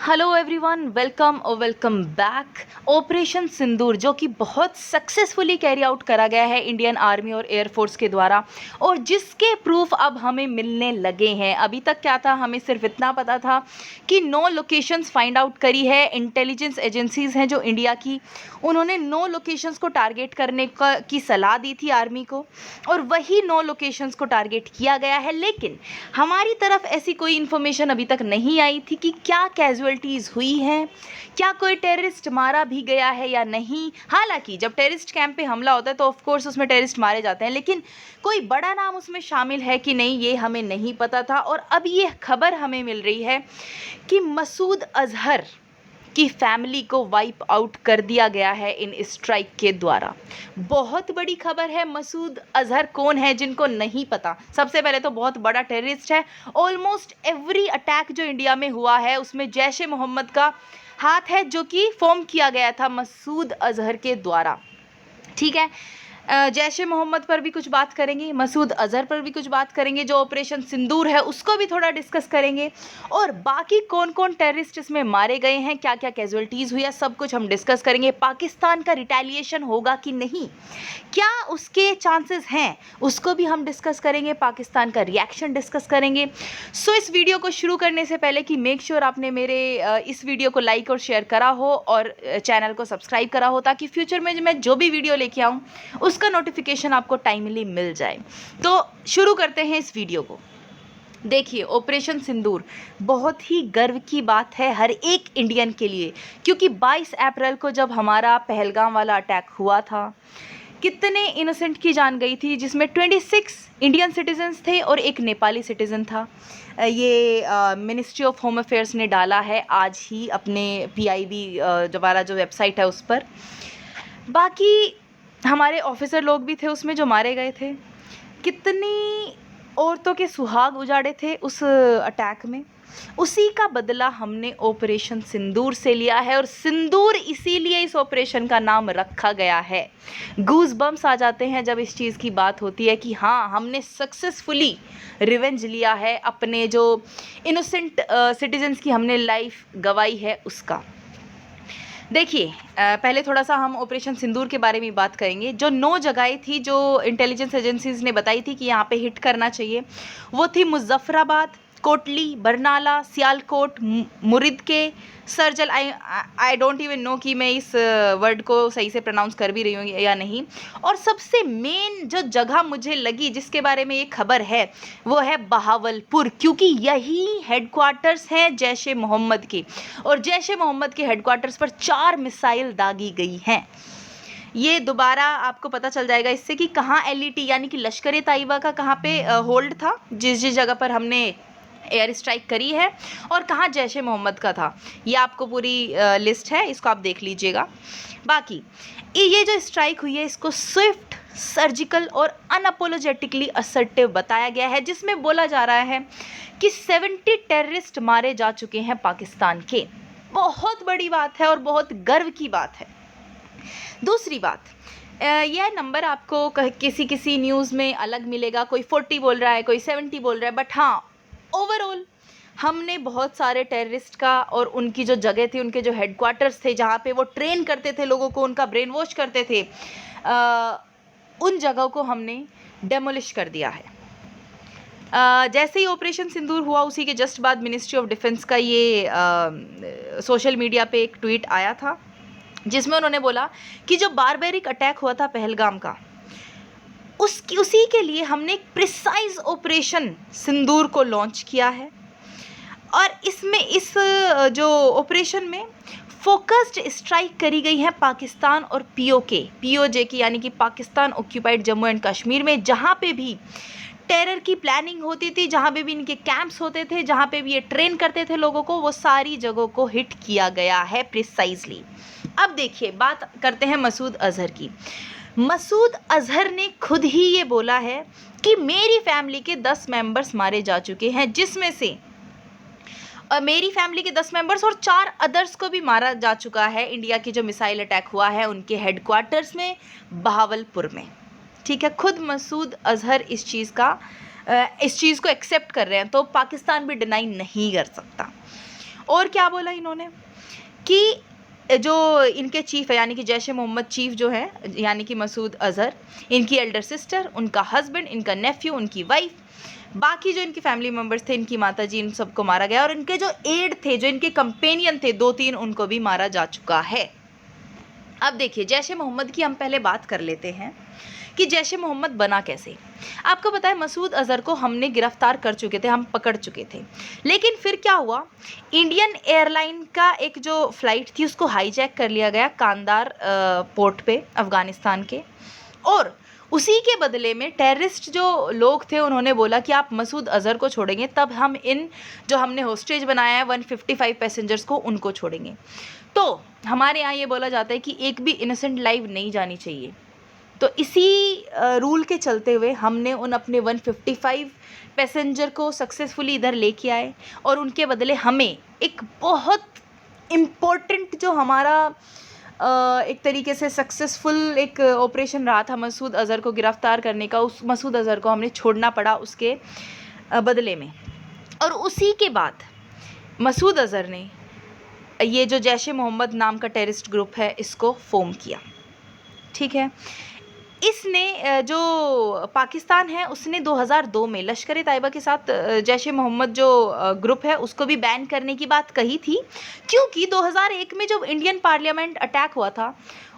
Hello everyone, welcome और welcome back. Operation सिंदूर जो कि बहुत सक्सेसफुली कैरी आउट करा गया है इंडियन आर्मी और एयरफोर्स के द्वारा, और जिसके प्रूफ अब हमें मिलने लगे हैं। अभी तक क्या था, हमें सिर्फ इतना पता था कि 9 लोकेशंस फाइंड आउट करी है इंटेलिजेंस एजेंसीज़ हैं जो इंडिया की। उन्होंने 9 लोकेशंस को टारगेट करने की सलाह दी थी आर्मी को, और वही 9 लोकेशंस को टारगेट किया गया है। लेकिन हमारी तरफ ऐसी कोई इन्फॉर्मेशन अभी तक नहीं आई थी कि क्या कैजुअल्टीज़ हुई हैं, क्या कोई टेररिस्ट मारा भी गया है या नहीं। हालांकि जब टेररिस्ट कैंप पे हमला होता है तो ऑफ कोर्स उसमें टेररिस्ट मारे जाते हैं, लेकिन कोई बड़ा नाम उसमें शामिल है कि नहीं, ये हमें नहीं पता था। और अब ये खबर हमें मिल रही है कि मसूद अजहर की फैमिली को वाइप आउट कर दिया गया है इन स्ट्राइक के द्वारा। बहुत बड़ी खबर है। मसूद अजहर कौन है जिनको नहीं पता? सबसे पहले तो बहुत बड़ा टेररिस्ट है। ऑलमोस्ट एवरी अटैक जो इंडिया में हुआ है उसमें जैश ए मोहम्मद का हाथ है, जो कि फॉर्म किया गया था मसूद अजहर के द्वारा। ठीक है, जैश ए मोहम्मद पर भी कुछ बात करेंगे, मसूद अजहर पर भी कुछ बात करेंगे, जो ऑपरेशन सिंदूर है उसको भी थोड़ा डिस्कस करेंगे, और बाकी कौन कौन टेररिस्ट इसमें मारे गए हैं, क्या क्या कैजुअल्टीज़ हुई है, सब कुछ हम डिस्कस करेंगे। पाकिस्तान का रिटेलिएशन होगा कि नहीं, क्या उसके चांसेस हैं, उसको भी हम डिस्कस करेंगे। पाकिस्तान का रिएक्शन डिस्कस करेंगे। सो इस वीडियो को शुरू करने से पहले कि मेक श्योर आपने मेरे इस वीडियो को लाइक और शेयर करा हो और चैनल को सब्सक्राइब करा हो, ताकि फ्यूचर में मैं जो भी वीडियो लेके आऊँ उसका नोटिफिकेशन आपको टाइमली मिल जाए। तो शुरू करते हैं इस वीडियो को। देखिए, ऑपरेशन सिंदूर बहुत ही गर्व की बात है हर एक इंडियन के लिए, क्योंकि 22 अप्रैल को जब हमारा पहलगाम वाला अटैक हुआ था, कितने इनोसेंट की जान गई थी, जिसमें 26 इंडियन सिटीजन्स थे और एक नेपाली सिटीज़न था। ये मिनिस्ट्री ऑफ होम अफेयर्स ने डाला है आज ही अपने PIB दोबारा जो वेबसाइट है उस पर। बाकी हमारे ऑफिसर लोग भी थे उसमें जो मारे गए थे। कितनी औरतों के सुहाग उजाड़े थे उस अटैक में। उसी का बदला हमने ऑपरेशन सिंदूर से लिया है, और सिंदूर इसीलिए इस ऑपरेशन का नाम रखा गया है। गूज बम्स आ जाते हैं जब इस चीज़ की बात होती है कि हाँ, हमने सक्सेसफुली रिवेंज लिया है अपने जो इनोसेंट सिटीजन्स की हमने लाइफ गंवाई है उसका। देखिए, पहले थोड़ा सा हम ऑपरेशन सिंदूर के बारे में बात करेंगे। जो 9 जगहें थी जो इंटेलिजेंस एजेंसीज़ ने बताई थी कि यहाँ पे हिट करना चाहिए, वो थी मुजफ्फराबाद, कोटली, बरनाला, सियालकोट, मुरिद के Sarjal. I don't even know कि मैं इस वर्ड को सही से प्रोनाउंस कर भी रही हूँ या नहीं। और सबसे मेन जो जगह मुझे लगी जिसके बारे में ये खबर है वो है बहावलपुर, क्योंकि यही हेडक्वार्टर्स हैं जैश ए मोहम्मद के, और जैश ए मोहम्मद के हेडक्वार्टर्स पर 4 मिसाइल दागी गई हैं। ये दोबारा आपको पता चल जाएगा इससे कि कहाँ LET यानी कि लश्कर ए तैयबा का कहाँ पे होल्ड था, जिस जिस जगह पर हमने एयर स्ट्राइक करी है, और कहाँ जैश ए मोहम्मद का था। ये आपको पूरी लिस्ट है, इसको आप देख लीजिएगा। बाकी ये जो स्ट्राइक हुई है इसको स्विफ्ट, सर्जिकल और अनअपोलोजेटिकली असर्टिव बताया गया है, जिसमें बोला जा रहा है कि 70 टेररिस्ट मारे जा चुके हैं पाकिस्तान के। बहुत बड़ी बात है और बहुत गर्व की बात है। दूसरी बात, यह नंबर आपको किसी किसी न्यूज़ में अलग मिलेगा, कोई 40 बोल रहा है, कोई 70 बोल रहा है, बट हाँ, ओवरऑल हमने बहुत सारे टेररिस्ट का और उनकी जो जगह थी, उनके जो हेडक्वार्टर्स थे जहाँ पे वो ट्रेन करते थे लोगों को, उनका ब्रेन वॉश करते थे, उन जगहों को हमने डेमोलिश कर दिया है। जैसे ही ऑपरेशन सिंदूर हुआ उसी के जस्ट बाद मिनिस्ट्री ऑफ डिफेंस का ये सोशल मीडिया पे एक ट्वीट आया था, जिसमें उन्होंने बोला कि जो बारबेरिक अटैक हुआ था पहलगाम का, उसी के लिए हमने एक प्रिसाइज ऑपरेशन सिंदूर को लॉन्च किया है। और इसमें इस जो ऑपरेशन में फोकस्ड स्ट्राइक करी गई है पाकिस्तान और POJ की, यानी कि पाकिस्तान ऑक्यूपाइड जम्मू एंड कश्मीर में, जहाँ पे भी टेरर की प्लानिंग होती थी, जहाँ पे भी इनके कैंप्स होते थे, जहाँ पे भी ये ट्रेन करते थे लोगों को, वो सारी जगहों को हिट किया गया है प्रिसाइजली। अब देखिए, बात करते हैं मसूद अजहर की। मसूद अजहर ने खुद ही ये बोला है कि मेरी फैमिली के 10 मेंबर्स मारे जा चुके हैं, जिसमें से मेरी फैमिली के 10 मेंबर्स और 4 अदर्स को भी मारा जा चुका है इंडिया की जो मिसाइल अटैक हुआ है उनके हेडक्वार्टर्स में बहावलपुर में। ठीक है, खुद मसूद अजहर इस चीज़ को एक्सेप्ट कर रहे हैं, तो पाकिस्तान भी डिनाई नहीं कर सकता। और क्या बोला इन्होंने कि जो इनके चीफ है यानी कि जैश ए मोहम्मद चीफ जो है यानी कि मसूद अज़हर, इनकी एल्डर सिस्टर, उनका हस्बैंड, इनका नेफ्यू, उनकी वाइफ, बाकी जो इनकी फैमिली मेम्बर्स थे, इनकी माता जी, इन सबको मारा गया। और इनके जो एड थे, जो इनके कंपेनियन थे 2-3, उनको भी मारा जा चुका है। अब देखिए जैश ए मोहम्मद की हम पहले बात कर लेते हैं कि जैश ए मोहम्मद बना कैसे। आपको पता है मसूद अज़हर को हमने गिरफ्तार कर चुके थे, हम पकड़ चुके थे, लेकिन फिर क्या हुआ, इंडियन एयरलाइन का एक जो फ़्लाइट थी उसको हाईजैक कर लिया गया कांदार पोर्ट पे अफ़गानिस्तान के। और उसी के बदले में टेररिस्ट जो लोग थे उन्होंने बोला कि आप मसूद अज़हर को छोड़ेंगे तब हम इन जो हमने होस्टेज बनाया है 155 पैसेंजर्स को, उनको छोड़ेंगे। तो हमारे यहाँ ये बोला जाता है कि एक भी इनोसेंट लाइफ नहीं जानी चाहिए। तो इसी रूल के चलते हुए हमने उन अपने 155 पैसेंजर को सक्सेसफुली इधर लेके आए और उनके बदले हमें एक बहुत इम्पोर्टेंट जो हमारा एक तरीके से सक्सेसफुल एक ऑपरेशन रहा था मसूद अज़हर को गिरफ़्तार करने का, उस मसूद अज़हर को हमने छोड़ना पड़ा उसके बदले में। और उसी के बाद मसूद अज़हर ने ये जो जैश ए मोहम्मद नाम का टेररिस्ट ग्रुप है इसको फॉर्म किया, ठीक है। इसने जो पाकिस्तान है उसने 2002 में लश्कर ए तैयबा के साथ जैश ए मोहम्मद जो ग्रुप है उसको भी बैन करने की बात कही थी, क्योंकि 2001 में जब इंडियन पार्लियामेंट अटैक हुआ था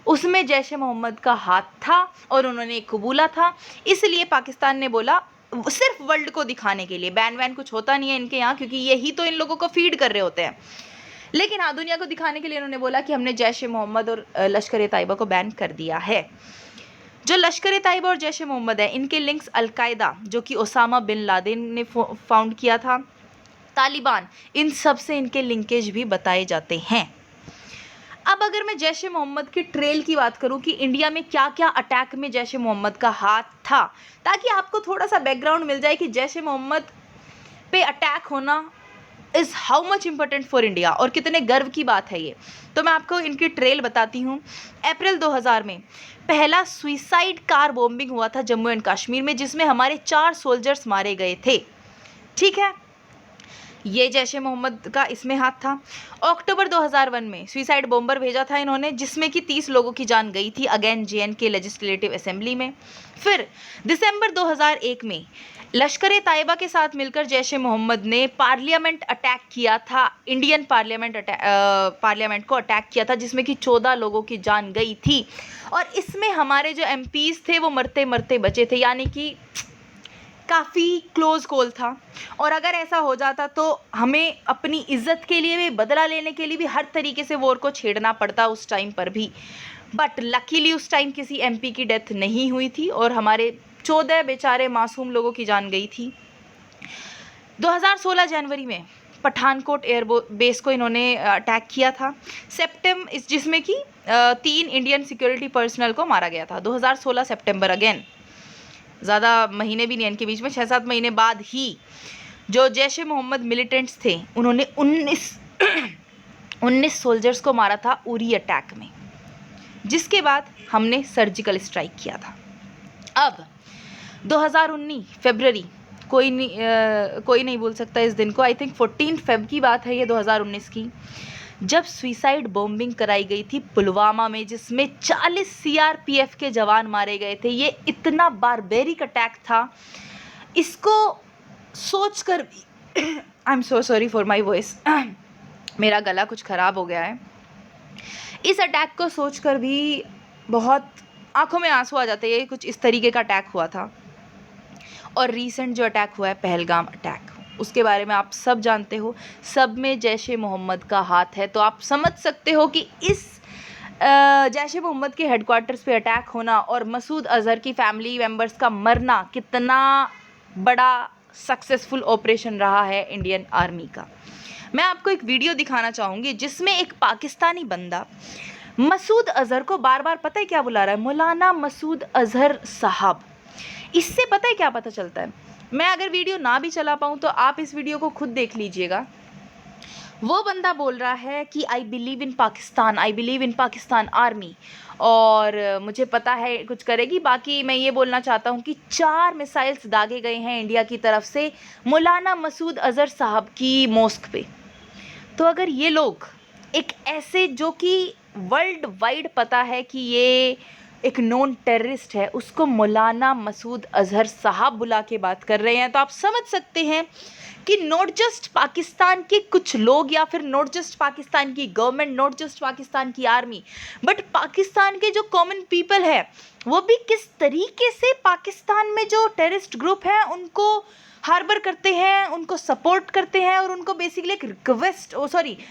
उसमें जैश ए मोहम्मद का हाथ था और उन्होंने कबूला था। इसलिए पाकिस्तान ने बोला सिर्फ वर्ल्ड को दिखाने के लिए, बैन वैन कुछ होता नहीं है इनके यहाँ, क्योंकि यही तो इन लोगों को फीड कर रहे होते हैं, लेकिन हाँ दुनिया को दिखाने के लिए उन्होंने बोला कि हमने जैश ए मोहम्मद और लश्कर ए तैयबा को बैन कर दिया है। जो लश्कर ए तैयबा और जैश ए मोहम्मद है इनके लिंक्स अलकायदा जो कि ओसामा बिन लादेन ने फाउंड किया था, तालिबान, इन सब से इनके लिंकेज भी बताए जाते हैं। अब अगर मैं जैश ए मोहम्मद की ट्रेल की बात करूं कि इंडिया में क्या क्या अटैक में जैश ए मोहम्मद का हाथ था, ताकि आपको थोड़ा सा बैकग्राउंड मिल जाए कि जैश ए मोहम्मद पे अटैक होना is how much important for India और कितने गर्व की बात है ये। तो मैं आपको इनकी ट्रेल बताती हूँ। अप्रैल 2000 में पहला सुइसाइड कार बॉम्बिंग हुआ था जम्मू एंड कश्मीर में, जिसमें हमारे 4 सोल्जर्स मारे गए थे, ठीक है। ये जैश ए मोहम्मद का इसमें हाथ था। अक्टूबर 2001 में सुइसाइड बॉम्बर भेजा था इन्होंने, जिसमें कि 30 लोगों की जान गई थी, अगेन JNK लेजिस्लेटिव असेंबली में। फिर दिसंबर 2001 में लश्कर ए तैयबा के साथ मिलकर जैश ए मोहम्मद ने पार्लियामेंट अटैक किया था, इंडियन पार्लियामेंट को अटैक किया था, जिसमें कि 14 लोगों की जान गई थी। और इसमें हमारे जो MPs थे वो मरते मरते बचे थे, यानी कि काफ़ी क्लोज कॉल था। और अगर ऐसा हो जाता तो हमें अपनी इज्जत के लिए भी, बदला लेने के लिए भी हर तरीके से वॉर को छेड़ना पड़ता उस टाइम पर भी। बट लकीली उस टाइम किसी MP की डेथ नहीं हुई थी और हमारे 14 बेचारे मासूम लोगों की जान गई थी। 2016 जनवरी में पठानकोट एयर बेस को इन्होंने अटैक किया था, जिसमें कि 3 इंडियन सिक्योरिटी पर्सनल को मारा गया था। 2016 सितंबर, अगेन ज़्यादा महीने भी नहीं इनके बीच में, 6-7 महीने बाद ही जो जैश ए मोहम्मद मिलिटेंट्स थे उन्होंने 19 सोल्जर्स को मारा था उरी अटैक में, जिसके बाद हमने सर्जिकल स्ट्राइक किया था। अब 2019 फरवरी, कोई नहीं भूल सकता इस दिन को, आई थिंक 14 फ़रवरी की बात है ये 2019 की, जब सुइसाइड बॉम्बिंग कराई गई थी पुलवामा में, जिसमें 40 CRPF के जवान मारे गए थे। ये इतना बारबेरिक अटैक था, इसको सोचकर भी I am so sorry for my voice, मेरा गला कुछ ख़राब हो गया है। इस अटैक को सोचकर भी बहुत आंखों में आंसू आ जाते हैं। ये कुछ इस तरीके का अटैक हुआ था। और रीसेंट जो अटैक हुआ है पहलगाम अटैक, उसके बारे में आप सब जानते हो, सब में जैश ए मोहम्मद का हाथ है। तो आप समझ सकते हो कि इस जैश ए मोहम्मद के हेडक्वार्टर्स पे अटैक होना और मसूद अज़हर की फैमिली मेम्बर्स का मरना कितना बड़ा सक्सेसफुल ऑपरेशन रहा है इंडियन आर्मी का। मैं आपको एक वीडियो दिखाना चाहूँगी जिसमें एक पाकिस्तानी बंदा मसूद अज़हर को बार बार, पता है क्या बुला रहा है, मौलाना मसूद अज़हर साहब। इससे पता है क्या पता चलता है, मैं अगर वीडियो ना भी चला पाऊँ तो आप इस वीडियो को खुद देख लीजिएगा। वो बंदा बोल रहा है कि I believe in Pakistan, I believe in Pakistan army, और मुझे पता है कुछ करेगी। बाकी मैं ये बोलना चाहता हूँ कि 4 मिसाइल्स दागे गए हैं इंडिया की तरफ से मौलाना मसूद अज़हर साहब की मॉस्क पे। तो अगर ये लोग एक ऐसे, जो कि वर्ल्ड वाइड पता है कि ये एक नॉन टेररिस्ट है, उसको मौलाना मसूद अजहर साहब बुला के बात कर रहे हैं, तो आप समझ सकते हैं कि नॉट जस्ट पाकिस्तान के कुछ लोग, या फिर नॉट जस्ट पाकिस्तान की गवर्नमेंट, नॉट जस्ट पाकिस्तान की आर्मी, बट पाकिस्तान के जो कॉमन पीपल है वो भी किस तरीके से पाकिस्तान में जो टेररिस्ट ग्रुप है उनको हार्बर करते हैं, उनको सपोर्ट करते हैं, और उनको बेसिकली एक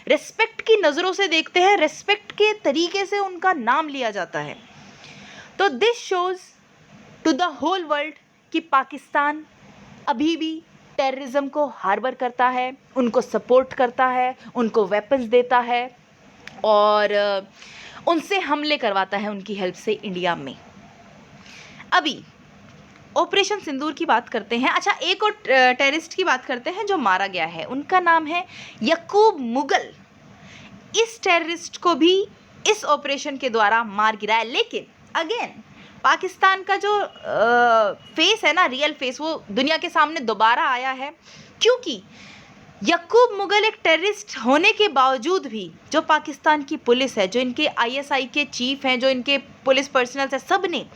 रेस्पेक्ट की नज़रों से देखते हैं, रेस्पेक्ट के तरीके से उनका नाम लिया जाता है। तो this shows to the whole world कि पाकिस्तान अभी भी टेररिज्म को हार्बर करता है, उनको सपोर्ट करता है, उनको वेपन्स देता है, और उनसे हमले करवाता है उनकी हेल्प से इंडिया में। अभी ऑपरेशन सिंदूर की बात करते हैं। अच्छा, एक और टेररिस्ट की बात करते हैं जो मारा गया है, उनका नाम है यकूब मुगल। इस टेररिस्ट को भी इस ऑपरेशन के द्वारा मार गिराया, लेकिन अगेन पाकिस्तान का जो फेस है ना, रियल फेस, वो दुनिया के सामने दोबारा आया है, क्योंकि यकूब मुगल एक टेररिस्ट होने के बावजूद भी जो पाकिस्तान की पुलिस है, जो इनके आईएसआई के चीफ हैं, जो इनके पुलिस पर्सनल्स हैं, सब ने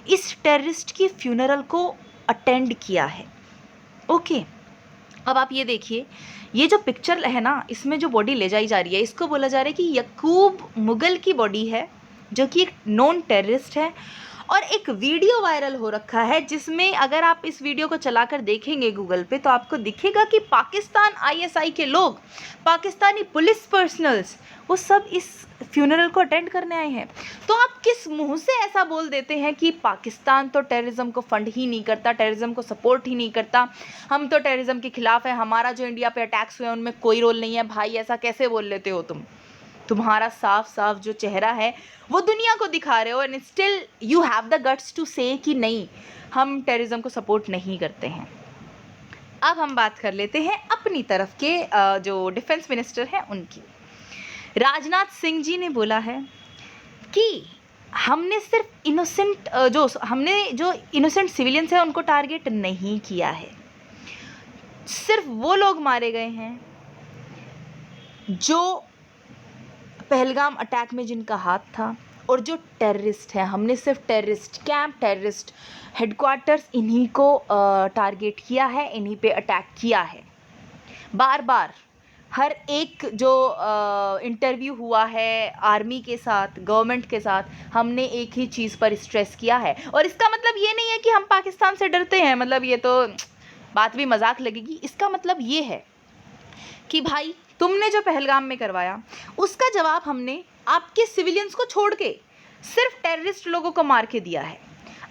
इस टेररिस्ट की फ्यूनरल को अटेंड किया है। ओके, अब आप ये देखिए, ये जो पिक्चर है ना, इसमें जो बॉडी ले जाई जा रही है, इसको बोला जा रहा है कि यकूब मुगल की बॉडी है, जो कि एक नॉन टेररिस्ट है। और एक वीडियो वायरल हो रखा है जिसमें अगर आप इस वीडियो को चलाकर देखेंगे गूगल पे, तो आपको दिखेगा कि पाकिस्तान आईएसआई के लोग, पाकिस्तानी पुलिस पर्सनल्स, वो सब इस फ्यूनरल को अटेंड करने आए हैं। तो आप किस मुंह से ऐसा बोल देते हैं कि पाकिस्तान तो टेररिज्म को फंड ही नहीं करता, टेररिज्म को सपोर्ट ही नहीं करता, हम तो टेररिज्म के खिलाफ हैं, हमारा जो इंडिया पे अटैक्स हुए हैं उनमें कोई रोल नहीं है? भाई, ऐसा कैसे बोल लेते हो तुम? तुम्हारा साफ साफ जो चेहरा है वो दुनिया को दिखा रहे हो, and still you have the guts to say कि नहीं, हम टेररिज्म को सपोर्ट नहीं करते हैं। अब हम बात कर लेते हैं अपनी तरफ के जो डिफेंस मिनिस्टर हैं उनकी। राजनाथ सिंह जी ने बोला है कि हमने सिर्फ इनोसेंट सिविलियंस हैं उनको टारगेट नहीं किया है, सिर्फ वो लोग मारे गए हैं जो पहलगाम अटैक में जिनका हाथ था, और जो टेररिस्ट है, हमने सिर्फ टेररिस्ट कैंप, टेररिस्ट हेडक्वार्टर्स, इन्हीं को टारगेट किया है, इन्हीं पे अटैक किया है। बार बार हर एक जो इंटरव्यू हुआ है आर्मी के साथ, गवर्नमेंट के साथ, हमने एक ही चीज़ पर स्ट्रेस किया है। और इसका मतलब ये नहीं है कि हम पाकिस्तान से डरते हैं, मतलब ये तो बात भी मजाक लगेगी। इसका मतलब ये है कि भाई, तुमने जो पहलगाम में करवाया उसका जवाब हमने आपके सिविलियंस को छोड़ के सिर्फ टेररिस्ट लोगों को मार के दिया है।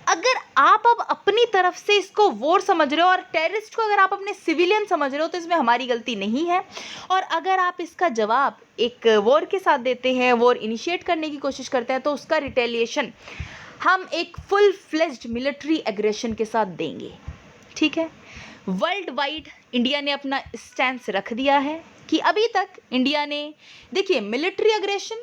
अगर आप अब अपनी तरफ से इसको वॉर समझ रहे हो, और टेररिस्ट को अगर आप अपने सिविलियन समझ रहे हो, तो इसमें हमारी गलती नहीं है। और अगर आप इसका जवाब एक वॉर के साथ देते हैं, वॉर इनिशिएट करने की कोशिश करते हैं, तो उसका रिटेलिएशन हम एक फुल फ्लेज्ड मिलिट्री एग्रेशन के साथ देंगे। ठीक है, वर्ल्ड वाइड इंडिया ने अपना स्टैंड रख दिया है कि अभी तक इंडिया ने, देखिए, मिलिट्री एग्रेशन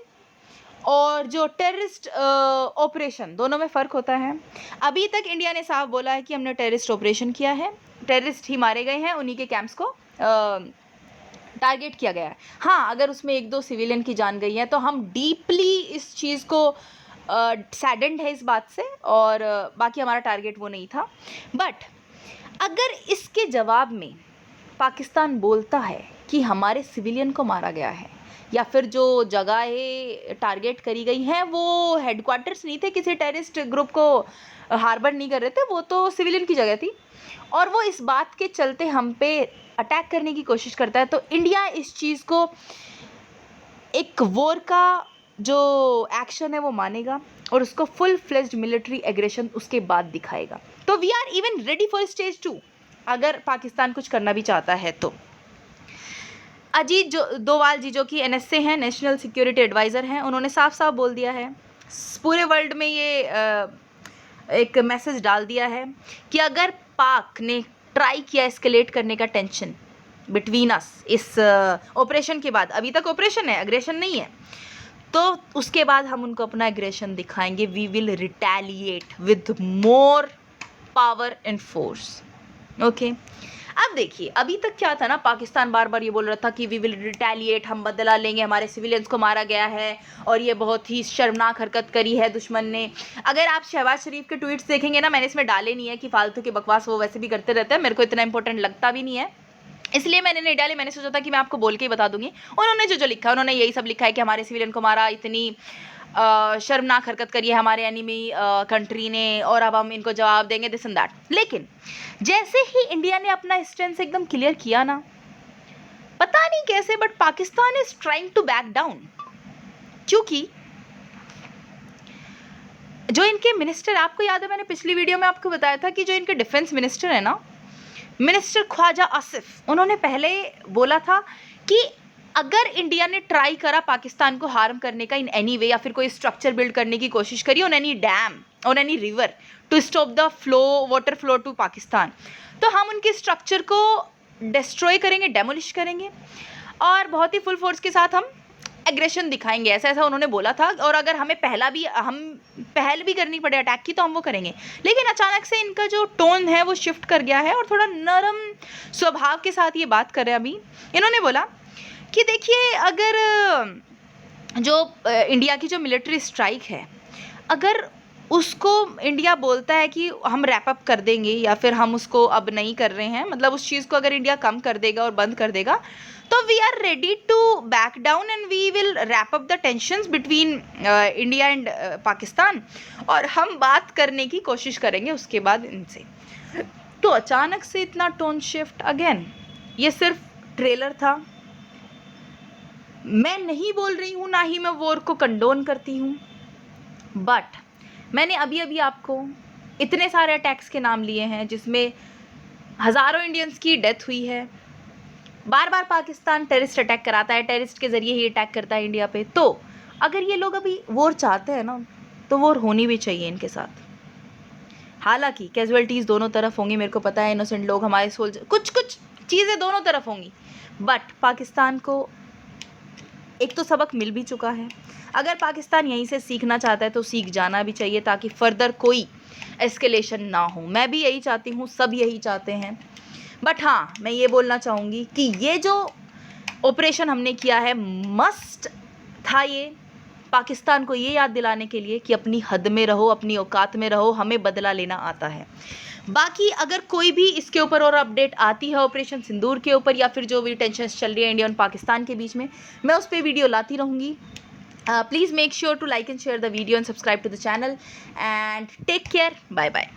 और जो टेररिस्ट ऑपरेशन, दोनों में फ़र्क होता है। अभी तक इंडिया ने साफ बोला है कि हमने टेररिस्ट ऑपरेशन किया है, टेररिस्ट ही मारे गए हैं, उन्हीं के कैंप्स को टारगेट किया गया है। हाँ, अगर उसमें एक दो सिविलियन की जान गई है तो हम डीपली इस चीज़ को सैडेंड है इस बात से, और बाकी हमारा टारगेट वो नहीं था। बट अगर इसके जवाब में पाकिस्तान बोलता है कि हमारे सिविलियन को मारा गया है, या फिर जो जगहें टारगेट करी गई हैं वो हेडक्वार्टर्स नहीं थे, किसी टेररिस्ट ग्रुप को हार्बर नहीं कर रहे थे, वो तो सिविलियन की जगह थी, और वो इस बात के चलते हम पे अटैक करने की कोशिश करता है, तो इंडिया इस चीज़ को एक वॉर का जो एक्शन है वो मानेगा, और उसको फुल फ्लेज्ड मिलिट्री एग्रेशन उसके बाद दिखाएगा। तो we are even ready for stage 2 अगर पाकिस्तान कुछ करना भी चाहता है तो। अजीत डोवाल जी, जो कि एनएसए हैं, नेशनल सिक्योरिटी एडवाइज़र हैं, उन्होंने साफ साफ बोल दिया है, पूरे वर्ल्ड में ये एक मैसेज डाल दिया है कि अगर पाक ने ट्राई किया एस्केलेट करने का टेंशन बिटवीन अस इस ऑपरेशन के बाद, अभी तक ऑपरेशन है, एग्रेशन नहीं है, तो उसके बाद हम उनको अपना एग्रेशन दिखाएंगे। We will retaliate with more power and force. Okay, अब देखिए, अभी तक क्या था ना, पाकिस्तान बार बार ये बोल रहा था कि वी विल रिटेलिएट, हम बदला लेंगे, हमारे सिविलियंस को मारा गया है और ये बहुत ही शर्मनाक हरकत करी है दुश्मन ने। अगर आप शहबाज शरीफ के ट्वीट्स देखेंगे ना, मैंने इसमें डाले नहीं है कि फालतू की बकवास, वो वैसे भी करते रहते हैं, मेरे को इतना इंपॉर्टेंट लगता भी नहीं है, इसलिए मैंने नहीं डाले। मैंने सोचा था कि मैं आपको बोल के ही बता दूंगी। उन्होंने जो जो लिखा है, उन्होंने यही सब लिखा है कि हमारे सिविलियन को मारा, इतनी शर्मनाक हरकत करी है हमारे एनिमी कंट्री ने और अब हम इनको जवाब देंगे, दिस एंड दैट। लेकिन जैसे ही इंडिया ने अपना स्टैंड एकदम क्लियर किया ना, पता नहीं कैसे but Pakistan is trying to back down, क्योंकि जो इनके मिनिस्टर, आपको याद है मैंने पिछली वीडियो में आपको बताया था कि जो इनके डिफेंस मिनिस्टर है ना, मिनिस्टर ख्वाजा आसिफ, उन्होंने पहले बोला था कि अगर इंडिया ने ट्राई करा पाकिस्तान को हार्म करने का इन एनी वे, या फिर कोई स्ट्रक्चर बिल्ड करने की कोशिश करी on any dam, on any river, to stop the flow, water flow to Pakistan, तो हम उनके स्ट्रक्चर को डिस्ट्रॉय करेंगे, डेमोलिश करेंगे और बहुत ही फुल फोर्स के साथ हम एग्रेशन दिखाएंगे, ऐसा ऐसा उन्होंने बोला था। और अगर हमें पहल भी करनी पड़े अटैक की, तो हम वो करेंगे। लेकिन अचानक से इनका जो टोन है वो शिफ्ट कर गया है और थोड़ा नरम स्वभाव के साथ ये बात कर रहे हैं। अभी इन्होंने बोला कि देखिए, अगर जो इंडिया की जो मिलिट्री स्ट्राइक है, अगर उसको इंडिया बोलता है कि हम रैप अप कर देंगे या फिर हम उसको अब नहीं कर रहे हैं, मतलब उस चीज़ को अगर इंडिया कम कर देगा और बंद कर देगा, तो we are ready to back down and we will wrap up the tensions between India and Pakistan, और हम बात करने की कोशिश करेंगे उसके बाद इनसे। तो अचानक से इतना टोन शिफ्ट अगेन, ये सिर्फ ट्रेलर था। मैं नहीं बोल रही हूँ, ना ही मैं वॉर को कंडोन करती हूँ, बट मैंने अभी अभी आपको इतने सारे अटैक्स के नाम लिए हैं जिसमें हज़ारों इंडियंस की डेथ हुई है। बार बार पाकिस्तान टेररिस्ट अटैक कराता है, टेररिस्ट के ज़रिए ही अटैक करता है इंडिया पे। तो अगर ये लोग अभी वॉर चाहते हैं ना, तो वॉर होनी भी चाहिए इनके साथ। हालांकि कैजुअलिटीज़ दोनों तरफ होंगी, मेरे को पता है, इनोसेंट लोग, हमारे सोल्जर, कुछ कुछ चीज़ें दोनों तरफ होंगी, बट पाकिस्तान को एक तो सबक मिल भी चुका है। अगर पाकिस्तान यहीं से सीखना चाहता है तो सीख जाना भी चाहिए, ताकि फर्दर कोई एस्केलेशन ना हो। मैं भी यही चाहती हूँ, सब यही चाहते हैं। बट हाँ, मैं ये बोलना चाहूँगी कि ये जो ऑपरेशन हमने किया है, मस्ट था ये पाकिस्तान को ये याद दिलाने के लिए कि अपनी हद में रहो, अपनी औकात में रहो, हमें बदला लेना आता है। बाकी अगर कोई भी इसके ऊपर और अपडेट आती है ऑपरेशन सिंदूर के ऊपर, या फिर जो भी टेंशन्स चल रही है इंडिया और पाकिस्तान के बीच में, मैं उस पर वीडियो लाती रहूँगी। Please make sure to like and share the video and subscribe to the channel and take care, bye bye.